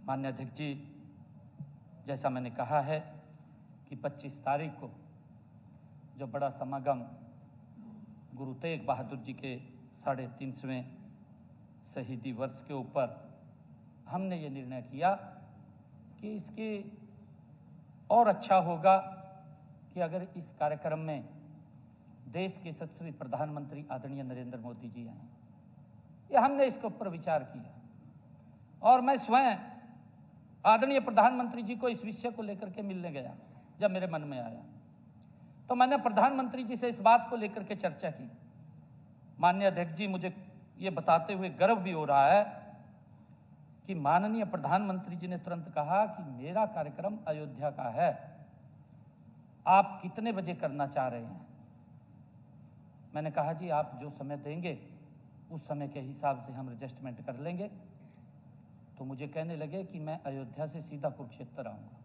माननीय अध्यक्ष जी, जैसा मैंने कहा है कि 25 तारीख को जो बड़ा समागम गुरु तेग बहादुर जी के 350वें शहीदी वर्ष के ऊपर हमने ये निर्णय किया कि इसके और अच्छा होगा कि अगर इस कार्यक्रम में देश के यशस्वी प्रधानमंत्री आदरणीय नरेंद्र मोदी जी आए। ये हमने इसके ऊपर विचार किया और मैं स्वयं आदरणीय प्रधानमंत्री जी को इस विषय को लेकर के मिलने गया। जब मेरे मन में आया तो मैंने प्रधानमंत्री जी से इस बात को लेकर के चर्चा की। माननीय अध्यक्ष जी, मुझे ये बताते हुए गर्व भी हो रहा है कि माननीय प्रधानमंत्री जी ने तुरंत कहा कि मेरा कार्यक्रम अयोध्या का है, आप कितने बजे करना चाह रहे हैं। मैंने कहा जी, आप जो समय देंगे उस समय के हिसाब से हम एडजस्टमेंट कर लेंगे। तो मुझे कहने लगे कि मैं अयोध्या से सीधा कुरुक्षेत्र आऊंगा।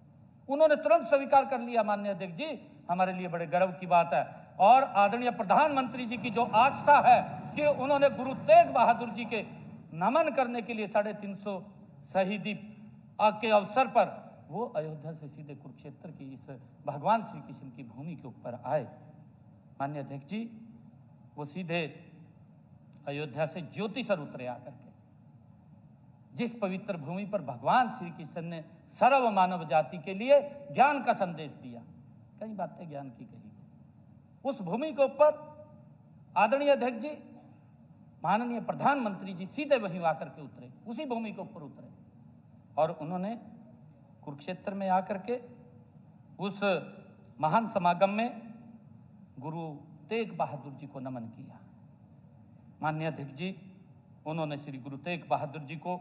उन्होंने तुरंत स्वीकार कर लिया। माननीय अध्यक्ष जी, हमारे लिए बड़े गर्व की बात है और आदरणीय प्रधानमंत्री जी की जो आस्था है कि उन्होंने गुरु तेग बहादुर जी के नमन करने के लिए 350 शहीदी के अवसर पर वो अयोध्या से सीधे कुरुक्षेत्र की इस भगवान श्री कृष्ण की भूमि के ऊपर आए। माननीय अध्यक्ष जी, वो सीधे अयोध्या से ज्योतिसर उतरे आकर के, जिस पवित्र भूमि पर भगवान श्री कृष्ण ने सर्व मानव जाति के लिए ज्ञान का संदेश दिया। कई बातें ज्ञान की कही गई। उस भूमि के ऊपर आदरणीय अध्यक्ष जी, माननीय प्रधानमंत्री जी सीधे वहीं आकर के उतरे, उसी भूमि के ऊपर उतरे और उन्होंने कुरुक्षेत्र में आकर के उस महान समागम में गुरु तेग बहादुर जी को नमन किया। माननीय अध्यक्ष जी, उन्होंने श्री गुरु तेग बहादुर जी को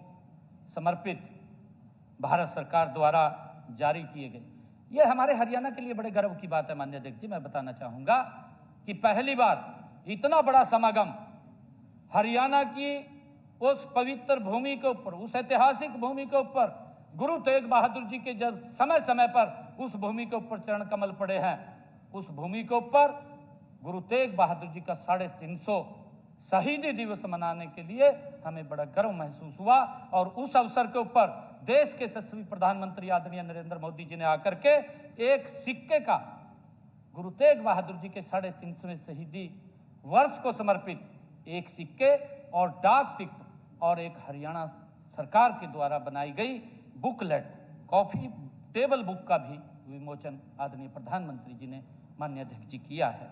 समर्पित भारत सरकार द्वारा जारी किए गए, ये हमारे हरियाणा के लिए बड़े गर्व की बात है। माननीय अध्यक्ष जी, मैं बताना चाहूंगा कि पहली बार इतना बड़ा समागम हरियाणा की उस पवित्र भूमि के ऊपर, उस ऐतिहासिक भूमि के ऊपर गुरु तेग बहादुर जी के जब समय समय पर उस भूमि के ऊपर चरण कमल पड़े हैं, उस भूमि के ऊपर गुरु तेग बहादुर जी का 350 शहीदी दिवस मनाने के लिए हमें बड़ा गर्व महसूस हुआ। और उस अवसर के ऊपर देश के यशस्वी प्रधानमंत्री आदरणीय नरेंद्र मोदी जी ने आकर के एक सिक्के का गुरु तेग बहादुर जी के 350वें शहीदी वर्ष को समर्पित एक सिक्के और डाक टिकट और एक हरियाणा सरकार के द्वारा बनाई गई बुकलेट, कॉफी टेबल बुक का भी विमोचन आदरणीय प्रधानमंत्री जी ने माननीय अध्यक्ष जी किया है।